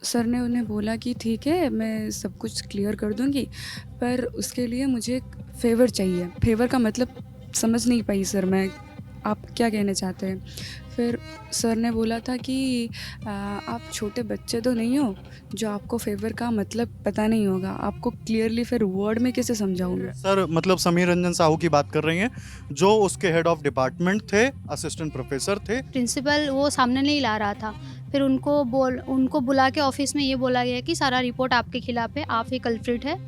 Sir ने उन्हें बोला कि ठीक है, मैं सब कुछ क्लियर कर दूँगी, पर उसके लिए मुझे एक फ़ेवर चाहिए। फ़ेवर का मतलब समझ नहीं पाई सर मैं, आप क्या कहना चाहते हैं? फिर सर ने बोला था कि आप छोटे बच्चे तो नहीं हो, जो आपको फ़ेवर का मतलब पता नहीं होगा। आपको क्लियरली फिर वर्ड में कैसे समझाऊँ मैं? सर मतलब समीर रंजन साहू की बात कर रही हैं, जो उसके हेड ऑफ डिपार्टमेंट थे, असिस्टेंट प्रोफेसर थे। प्रिंसिपल वो सामने नहीं ला रहा था। फिर उनको बुला के ऑफ़िस में ये बोला गया कि सारा रिपोर्ट आपके खिलाफ है, आप ही कल्प्रिट है,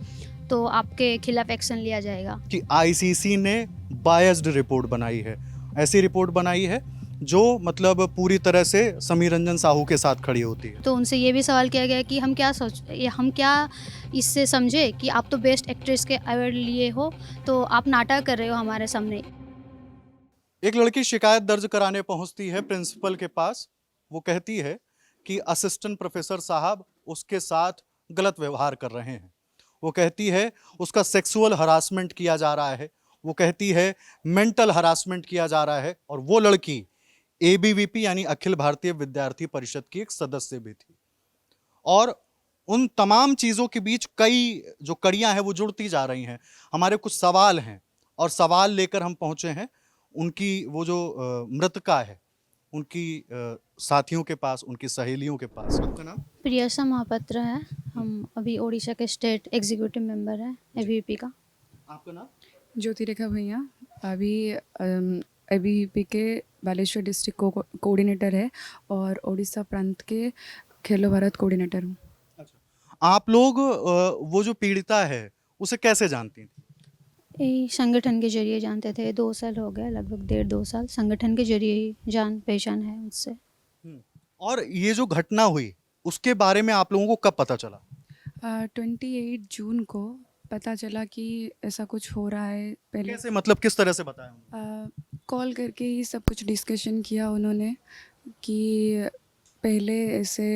तो आपके खिलाफ एक्शन लिया जाएगा। कि आईसीसी ने बायस्ड रिपोर्ट बनाई है, ऐसी रिपोर्ट बनाई है जो मतलब पूरी तरह से समीर रंजन साहू के साथ खड़ी होती है। तो उनसे ये भी सवाल किया गया कि हम क्या इससे समझे कि आप तो बेस्ट एक्ट्रेस के अवार्ड लिए हो, तो आप नाटक कर रहे हो हमारे सामने। एक लड़की शिकायत दर्ज कराने पहुंचती है प्रिंसिपल के पास। वो कहती है कि असिस्टेंट प्रोफेसर साहब उसके साथ गलत व्यवहार कर रहे हैं। वो कहती है उसका सेक्सुअल हरासमेंट किया जा रहा है। वो कहती है मेंटल हरासमेंट किया जा रहा है। और वो लड़की एबीवीपी यानी अखिल भारतीय विद्यार्थी परिषद की एक सदस्य भी थी। और उन तमाम चीज़ों के बीच कई जो कड़ियां हैं वो जुड़ती जा रही हैं। हमारे कुछ सवाल हैं और सवाल लेकर हम पहुंचे हैं उनकी वो जो मृतका है उनकी साथियों के पास, उनकी सहेलियों के पास। आपका नाम? प्रियसा महापात्र है, हम्म, हम अभी ओडिशा के स्टेट एग्जीक्यूटिव मेंबर हैं जी। एबीवीपी का। आपका नाम? ज्योतिरेखा भैया, अभी अभी के बालेश्वर डिस्ट्रिक्ट कोऑर्डिनेटर है और उड़ीसा प्रांत के खेलो भारत कोऑर्डिनेटर हूँ। अच्छा, आप लोग वो जो पीड़िता है उसे कैसे जानती थी? यही संगठन के जरिए जानते थे, 2 साल हो गए, लगभग 1.5-2 साल संगठन के जरिए ही जान पहचान है उससे। और ये जो घटना हुई उसके बारे में आप लोगों को कब पता चला? 28 जून को पता चला कि ऐसा कुछ हो रहा है। पहले कैसे, मतलब किस तरह से बताया उन्होंने? कॉल करके ही सब कुछ डिस्कशन किया उन्होंने कि पहले ऐसे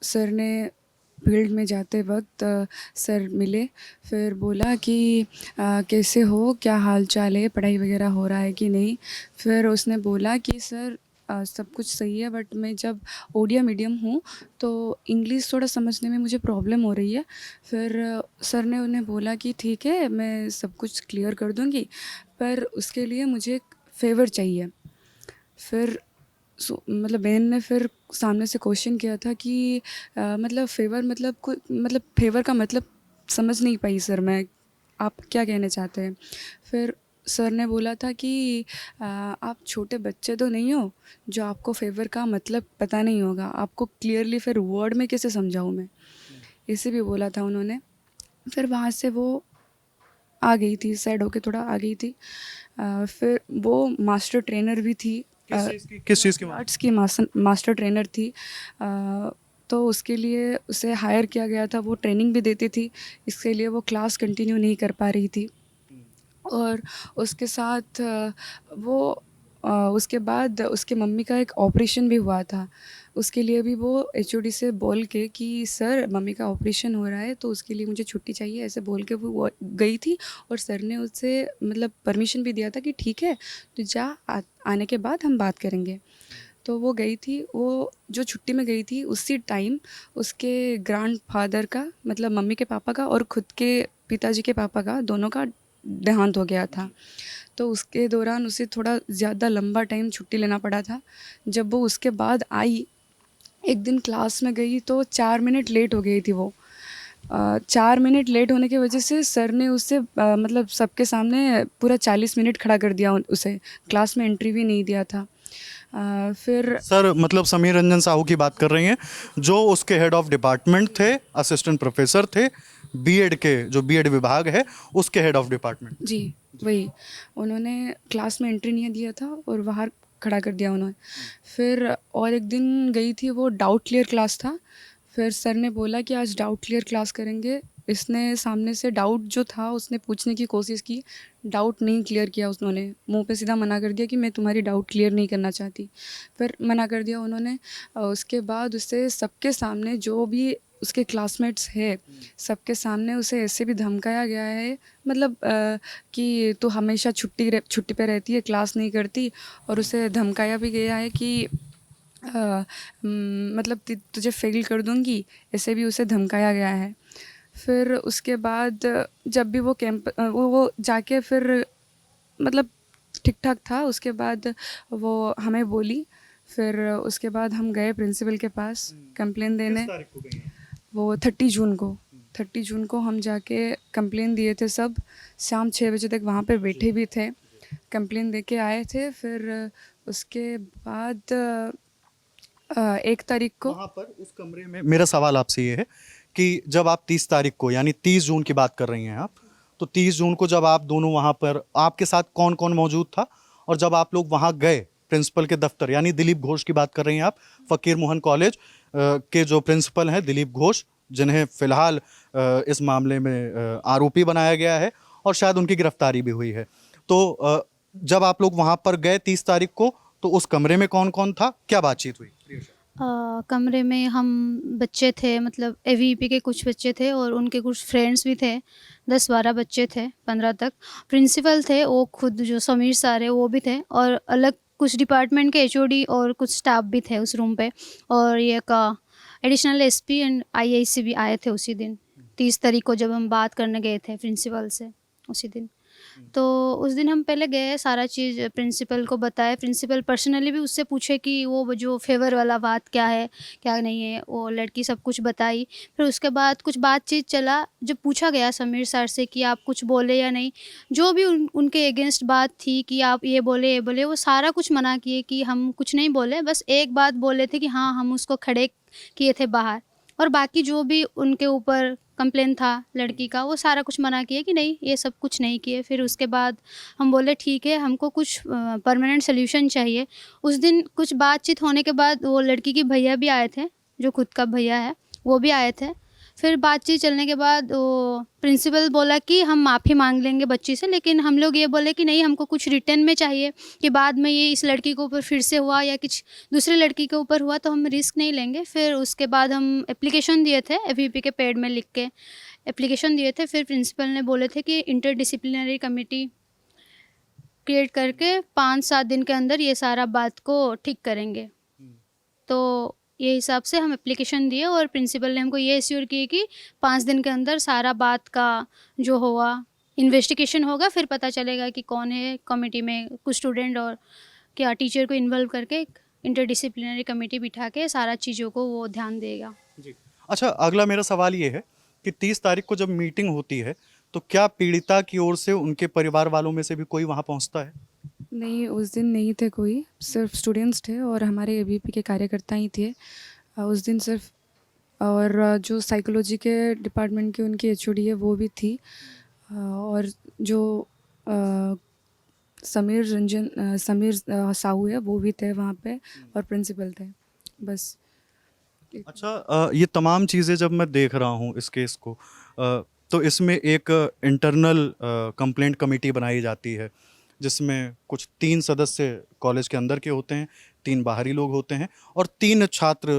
सर ने फील्ड में जाते वक्त सर मिले, फिर बोला कि कैसे हो, क्या हाल चाल है, पढ़ाई वगैरह हो रहा है कि नहीं। फिर उसने बोला कि सर सब कुछ सही है, बट मैं जब ओडिया मीडियम हूँ तो इंग्लिश थोड़ा समझने में मुझे प्रॉब्लम हो रही है। फिर सर ने उन्हें बोला कि ठीक है, मैं सब कुछ क्लियर कर दूँगी, पर उसके लिए मुझे एक फ़ेवर चाहिए। फिर मतलब बहन ने फिर सामने से क्वेश्चन किया था कि मतलब फ़ेवर मतलब कोई मतलब फ़ेवर का मतलब समझ नहीं पाई सर मैं, आप क्या कहना चाहते हैं? फिर सर ने बोला था कि आप छोटे बच्चे तो नहीं हो, जो आपको फ़ेवर का मतलब पता नहीं होगा। आपको क्लियरली फिर वर्ड में कैसे समझाऊँ मैं? ऐसे भी बोला था उन्होंने। फिर वहाँ से वो आ गई थी, सैड होके थोड़ा आ गई थी। फिर वो मास्टर ट्रेनर भी थी। किस चीज़ की आर्ट्स की मास्टर ट्रेनर थी। तो उसके लिए उसे हायर किया गया था, वो ट्रेनिंग भी देती थी, इसके लिए वो क्लास कंटिन्यू नहीं कर पा रही थी। और उसके साथ उसके बाद उसके मम्मी का एक ऑपरेशन भी हुआ था। उसके लिए भी वो एचओडी से बोल के कि सर मम्मी का ऑपरेशन हो रहा है तो उसके लिए मुझे छुट्टी चाहिए, ऐसे बोल के वो गई थी। और सर ने उससे मतलब परमिशन भी दिया था कि ठीक है, तो आने के बाद हम बात करेंगे। तो वो गई थी, वो जो छुट्टी में गई थी उसी टाइम उसके ग्रैंडफ़ादर का, मतलब मम्मी के पापा का और खुद के पिताजी के पापा का, दोनों का देहांत हो गया था। तो उसके दौरान उसे थोड़ा ज़्यादा लंबा टाइम छुट्टी लेना पड़ा था। जब वो उसके बाद आई, एक दिन क्लास में गई तो 4 मिनट लेट हो गई थी वो। 4 मिनट लेट होने की वजह से सर ने उसे मतलब सबके सामने पूरा 40 मिनट खड़ा कर दिया उसे, क्लास में एंट्री भी नहीं दिया था। फिर सर मतलब समीर रंजन साहू की बात कर रही हैं, जो उसके हेड ऑफ डिपार्टमेंट थे, असिस्टेंट प्रोफेसर थे, बीएड के जो बीएड विभाग है उसके हेड ऑफ डिपार्टमेंट। जी, वही। उन्होंने क्लास में एंट्री नहीं दिया था और बाहर खड़ा कर दिया उन्होंने। फिर और एक दिन गई थी, वो डाउट क्लियर क्लास था। फिर सर ने बोला कि आज डाउट क्लियर क्लास करेंगे। इसने सामने से डाउट जो था उसने पूछने की कोशिश की, डाउट नहीं क्लियर किया उन्होंने, मुँह पे सीधा मना कर दिया कि मैं तुम्हारी डाउट क्लियर नहीं करना चाहती। फिर मना कर दिया उन्होंने। उसके बाद उसे सबके सामने, जो भी उसके क्लासमेट्स है, सबके सामने उसे ऐसे भी धमकाया गया है, मतलब कि तू हमेशा छुट्टी पे रहती है, क्लास नहीं करती। और उसे धमकाया भी गया है कि मतलब तुझे फेल कर दूंगी, ऐसे भी उसे धमकाया गया है। फिर उसके बाद जब भी वो कैंप वो जाके फिर मतलब ठीक ठाक था। उसके बाद वो हमें बोली, फिर उसके बाद हम गए प्रिंसिपल के पास कंप्लेन देने। तारीख को गई हैं? वो 30 जून को हम जाके कंप्लेन दिए थे सब। शाम 6 बजे तक वहाँ पे बैठे भी थे, कंप्लेन दे के आए थे। फिर उसके बाद 1 तारीख को वहाँ पर उस कमरे में मेरा सवाल आपसे ये है कि जब आप 30 तारीख को यानी 30 जून की बात कर रही हैं आप, तो 30 जून को जब आप दोनों वहाँ पर, आपके साथ कौन कौन मौजूद था? और जब आप लोग वहाँ गए प्रिंसिपल के दफ्तर, यानी दिलीप घोष की बात कर रही हैं आप, फकीर मोहन कॉलेज के जो प्रिंसिपल हैं दिलीप घोष, जिन्हें फिलहाल इस मामले में आरोपी बनाया गया है और शायद उनकी गिरफ्तारी भी हुई है। तो जब आप लोग वहाँ पर गए 30 तारीख को, तो उस कमरे में कौन कौन था, क्या बातचीत हुई? कमरे में हम बच्चे थे, मतलब एवीपी के कुछ बच्चे थे और उनके कुछ फ्रेंड्स भी थे। 10-12 बच्चे थे, 15 तक। प्रिंसिपल थे, वो खुद जो समीर सर है वो भी थे, और अलग कुछ डिपार्टमेंट के एचओडी और कुछ स्टाफ भी थे उस रूम पे। और ये का एडिशनल एसपी एंड आईआईसी भी आए थे उसी दिन, 30 तारीख को, जब हम बात करने गए थे प्रिंसिपल से उसी दिन। तो उस दिन हम पहले गए, सारा चीज़ प्रिंसिपल को बताया। प्रिंसिपल पर्सनली भी उससे पूछे कि वो जो फेवर वाला बात क्या है क्या नहीं है, वो लड़की सब कुछ बताई। फिर उसके बाद कुछ बातचीत चला, जब पूछा गया समीर सर से कि आप कुछ बोले या नहीं, जो भी उनके अगेंस्ट बात थी कि आप ये बोले, वो सारा कुछ मना किए कि हम कुछ नहीं बोले। बस एक बात बोले थे कि हाँ, हम उसको खड़े किए थे बाहर, और बाकी जो भी उनके ऊपर कंप्लेन था लड़की का, वो सारा कुछ मना किए कि नहीं, ये सब कुछ नहीं किए। फिर उसके बाद हम बोले ठीक है, हमको कुछ परमानेंट सोल्यूशन चाहिए। उस दिन कुछ बातचीत होने के बाद वो लड़की के भैया भी आए थे, जो खुद का भैया है वो भी आए थे। फिर बातचीत चलने के बाद वो प्रिंसिपल बोला कि हम माफ़ी मांग लेंगे बच्ची से, लेकिन हम लोग ये बोले कि नहीं, हमको कुछ रिटर्न में चाहिए कि बाद में ये इस लड़की के ऊपर फिर से हुआ या कुछ दूसरी लड़की के ऊपर हुआ तो हम रिस्क नहीं लेंगे। फिर उसके बाद हम एप्लीकेशन दिए थे, एवीपी के पेड में लिख के एप्लीकेशन दिए थे। फिर प्रिंसिपल ने बोले थे कि इंटरडिसिप्लिनरी कमेटी क्रिएट करके 5-7 दिन के अंदर ये सारा बात को ठीक करेंगे। तो ये हिसाब से हम एप्लीकेशन दिए, और प्रिंसिपल ने हमको ये एश्योर किए कि 5 दिन के अंदर सारा बात का जो हुआ इन्वेस्टिगेशन होगा, फिर पता चलेगा कि कौन है। कमेटी में कुछ स्टूडेंट और क्या टीचर को इन्वॉल्व करके इंटरडिसिप्लिनरी कमेटी बिठा के सारा चीज़ों को वो ध्यान देगा। जी। अच्छा, अगला मेरा सवाल ये है कि 30 तारीख को जब मीटिंग होती है, तो क्या पीड़िता की ओर से उनके परिवार वालों में से भी कोई वहाँ पहुँचता है? नहीं, उस दिन नहीं थे कोई, सिर्फ स्टूडेंट्स थे और हमारे एबीपी के कार्यकर्ता ही थे उस दिन सिर्फ। और जो साइकोलॉजी के डिपार्टमेंट की उनकी एचओडी है वो भी थी। और जो अ, समीर साहू है वो भी थे वहाँ पे, और प्रिंसिपल थे, बस। अच्छा, ये तमाम चीज़ें जब मैं देख रहा हूँ इस केस को, तो इसमें एक इंटरनल कंप्लेंट कमेटी बनाई जाती है, जिसमें कुछ 3 सदस्य कॉलेज के अंदर के होते हैं, 3 बाहरी लोग होते हैं और 3 छात्र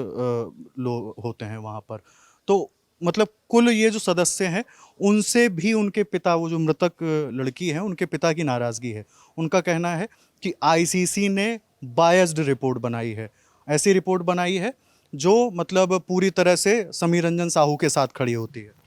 लोग होते हैं वहाँ पर। तो मतलब कुल ये जो सदस्य हैं, उनसे भी उनके पिता, वो जो मृतक लड़की है, उनके पिता की नाराज़गी है। उनका कहना है कि आईसीसी ने बायस्ड रिपोर्ट बनाई है, ऐसी रिपोर्ट बनाई है जो मतलब पूरी तरह से समीर रंजन साहू के साथ खड़ी होती है।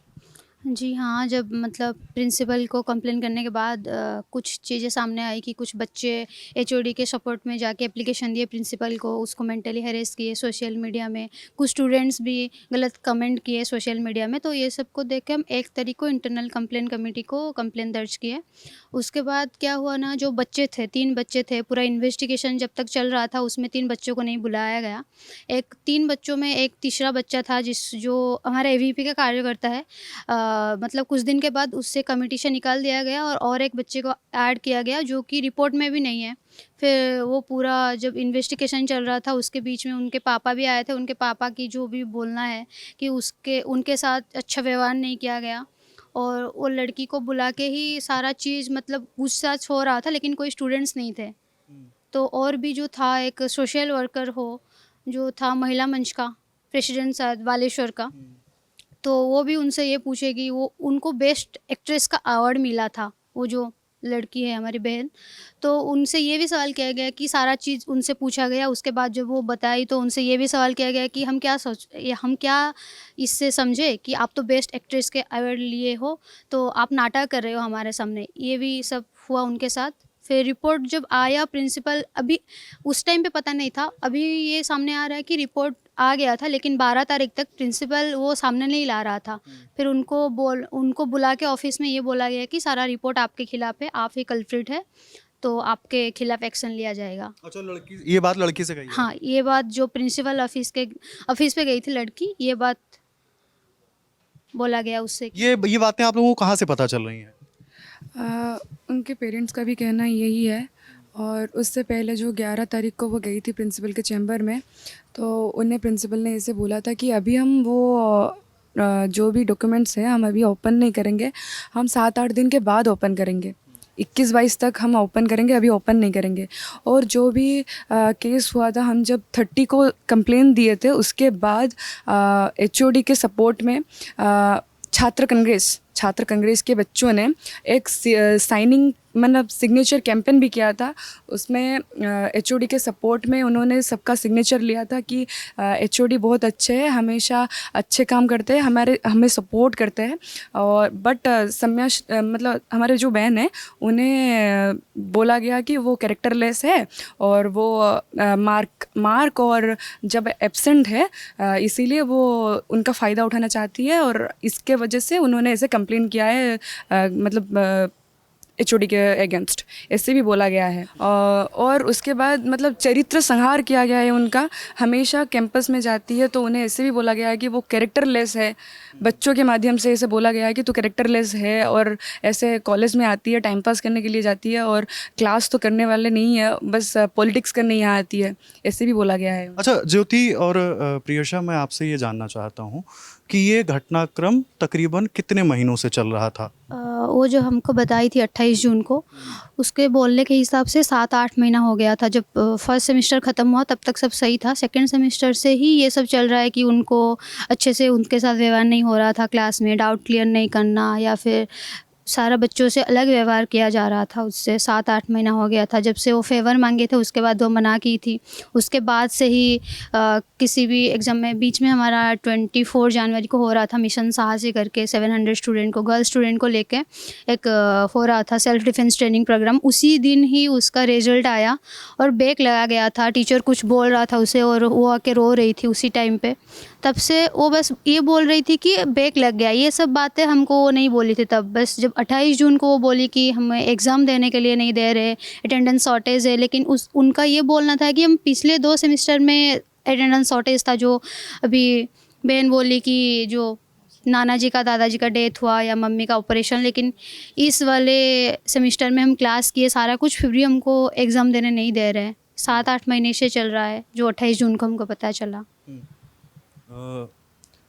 जी हाँ, जब मतलब प्रिंसिपल को कंप्लेन करने के बाद कुछ चीज़ें सामने आई कि कुछ बच्चे एचओडी के सपोर्ट में जाके एप्लीकेशन दिए प्रिंसिपल को, उसको मेंटली हैरेस किए सोशल मीडिया में, कुछ स्टूडेंट्स भी गलत कमेंट किए सोशल मीडिया में। तो ये सब को देख के हम 1 तारीख को इंटरनल कंप्लेन कमेटी को कंप्लेन दर्ज किए। उसके बाद क्या हुआ ना, जो बच्चे थे, 3 बच्चे थे, पूरा इन्वेस्टिगेशन जब तक चल रहा था उसमें 3 बच्चों को नहीं बुलाया गया। 3 बच्चों में एक तीसरा बच्चा था जो हमारे एवीपी का कार्यकर्ता है। मतलब कुछ दिन के बाद उससे कमेटी से निकाल दिया गया, और एक बच्चे को ऐड किया गया जो कि रिपोर्ट में भी नहीं है। फिर वो पूरा जब इन्वेस्टिगेशन चल रहा था उसके बीच में उनके पापा भी आए थे। उनके पापा की जो भी बोलना है कि उनके साथ अच्छा व्यवहार नहीं किया गया, और वो लड़की को बुला के ही सारा चीज़ मतलब पूछताछ हो रहा था, लेकिन कोई स्टूडेंट्स नहीं थे। तो और भी जो था, एक सोशल वर्कर जो था महिला मंच का प्रेसिडेंट शायद वालेश्वर का, तो वो भी उनसे ये पूछे कि वो उनको बेस्ट एक्ट्रेस का अवार्ड मिला था, वो जो लड़की है हमारी बहन, तो उनसे ये भी सवाल किया गया कि सारा चीज़ उनसे पूछा गया। उसके बाद जब वो बताई तो उनसे ये भी सवाल किया गया कि हम क्या इससे समझे कि आप तो बेस्ट एक्ट्रेस के अवार्ड लिए हो, तो आप नाटक कर रहे हो हमारे सामने। ये भी सब हुआ उनके साथ। फिर रिपोर्ट जब आया प्रिंसिपल, अभी उस टाइम पे पता नहीं था, अभी ये सामने आ रहा है कि रिपोर्ट आ गया था, लेकिन 12 तारीख तक प्रिंसिपल वो सामने नहीं ला रहा था। फिर उनको बुला के ऑफिस में ये बोला गया कि सारा रिपोर्ट आपके खिलाफ है, आप ही कल्प्रिट है, तो आपके खिलाफ एक्शन लिया जाएगा। अच्छा, ये बात लड़की से कही है? हाँ, ये बात जो प्रिंसिपल ऑफिस पे गई थी लड़की, ये बात बोला गया उससे। ये बातें आप लोगों को कहाँ से पता चल रही हैं? उनके पेरेंट्स का भी कहना यही है। और उससे पहले जो 11 तारीख को वो गई थी प्रिंसिपल के चैम्बर में, तो उन्हें प्रिंसिपल ने ऐसे बोला था कि अभी हम जो भी डॉक्यूमेंट्स हैं हम अभी ओपन नहीं करेंगे, हम 7-8 दिन के बाद ओपन करेंगे। 21-22 तक हम ओपन करेंगे, अभी ओपन नहीं करेंगे। और जो भी केस हुआ था, हम जब 30 को कंप्लेन दिए थे, उसके बाद HOD के सपोर्ट में छात्र कांग्रेस के बच्चों ने एक साइनिंग मतलब सिग्नेचर कैंपेन भी किया था। उसमें HOD के सपोर्ट में उन्होंने सबका सिग्नेचर लिया था कि HOD बहुत अच्छे हैं, हमेशा अच्छे काम करते हैं, हमें सपोर्ट करते हैं। और बट मतलब हमारे जो बहन है उन्हें बोला गया कि वो कैरेक्टरलेस है और वो मार्क और जब एब्सेंट है, इसीलिए वो उनका फ़ायदा उठाना चाहती है और इसके वजह से उन्होंने ऐसे कंप्लेन किया है, मतलब HOD के अगेंस्ट ऐसे भी बोला गया है। और उसके बाद मतलब चरित्र संहार किया गया है उनका। हमेशा कैंपस में जाती है तो उन्हें ऐसे भी बोला गया है कि वो कैरेक्टरलेस है। बच्चों के माध्यम से ऐसे बोला गया है कि तू कैरेक्टरलेस है और ऐसे कॉलेज में आती है, टाइम पास करने के लिए जाती है और क्लास तो करने वाले नहीं है, बस पॉलिटिक्स करने यहाँ आती है, ऐसे भी बोला गया है। अच्छा ज्योति और प्रियशा, मैं आपसे ये जानना चाहता हूँ कि ये घटनाक्रम तकरीबन कितने महीनों से चल रहा था? वो जो हमको बताई थी 28 जून को, उसके बोलने के हिसाब से 7-8 महीना हो गया था। जब फर्स्ट सेमेस्टर ख़त्म हुआ तब तक सब सही था। सेकंड सेमेस्टर से ही ये सब चल रहा है कि उनको अच्छे से उनके साथ व्यवहार नहीं हो रहा था, क्लास में डाउट क्लियर नहीं करना या फिर सारा बच्चों से अलग व्यवहार किया जा रहा था। उससे 7-8 महीना हो गया था। जब से वो फेवर मांगे थे उसके बाद वो मना की थी। उसके बाद से ही किसी भी एग्ज़ाम में बीच में हमारा 24 जनवरी को हो रहा था मिशन साहसी करके 700 स्टूडेंट को, गर्ल्स स्टूडेंट को लेके एक हो रहा था सेल्फ डिफेंस ट्रेनिंग प्रोग्राम। उसी दिन ही उसका रिजल्ट आया और बैक लगा गया था। टीचर कुछ बोल रहा था उसे और वो आके रो रही थी उसी टाइम पे। तब से वो बस ये बोल रही थी कि बैक लग गया। ये सब बातें हमको वो नहीं बोली थी तब। बस जब 28 जून को वो बोली कि हमें एग्ज़ाम देने के लिए नहीं दे रहे, अटेंडेंस शॉर्टेज है, लेकिन उनका ये बोलना था कि हम पिछले 2 सेमेस्टर में अटेंडेंस शॉर्टेज था। जो अभी बहन बोली कि जो नाना जी का दादाजी का डेथ हुआ या मम्मी का ऑपरेशन, लेकिन इस वाले सेमेस्टर में हम क्लास किए सारा कुछ, फिर भी हमको एग्ज़ाम देने नहीं दे रहे। 7-8 महीने से चल रहा है, जो 28 जून को हमको पता चला।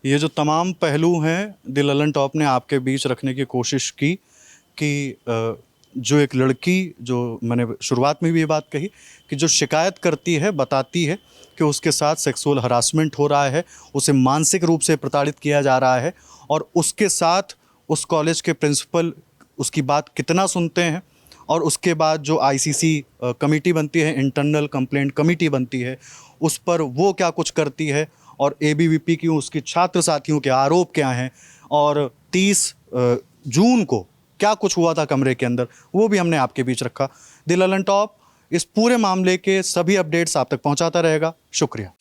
ये जो तमाम पहलू हैं द ललन टॉप ने आपके बीच रखने की कोशिश की कि जो एक लड़की, जो मैंने शुरुआत में भी ये बात कही कि जो शिकायत करती है, बताती है कि उसके साथ सेक्सुअल हरासमेंट हो रहा है, उसे मानसिक रूप से प्रताड़ित किया जा रहा है, और उसके साथ उस कॉलेज के प्रिंसिपल उसकी बात कितना सुनते हैं, और उसके बाद जो ICC कमेटी बनती है, इंटरनल कंप्लेंट कमेटी बनती है, उस पर वो क्या कुछ करती है, और ABVP की उसकी छात्र साथियों के आरोप क्या हैं, और 30 जून को क्या कुछ हुआ था कमरे के अंदर, वो भी हमने आपके बीच रखा। द ललन टॉप इस पूरे मामले के सभी अपडेट्स आप तक पहुंचाता रहेगा। शुक्रिया।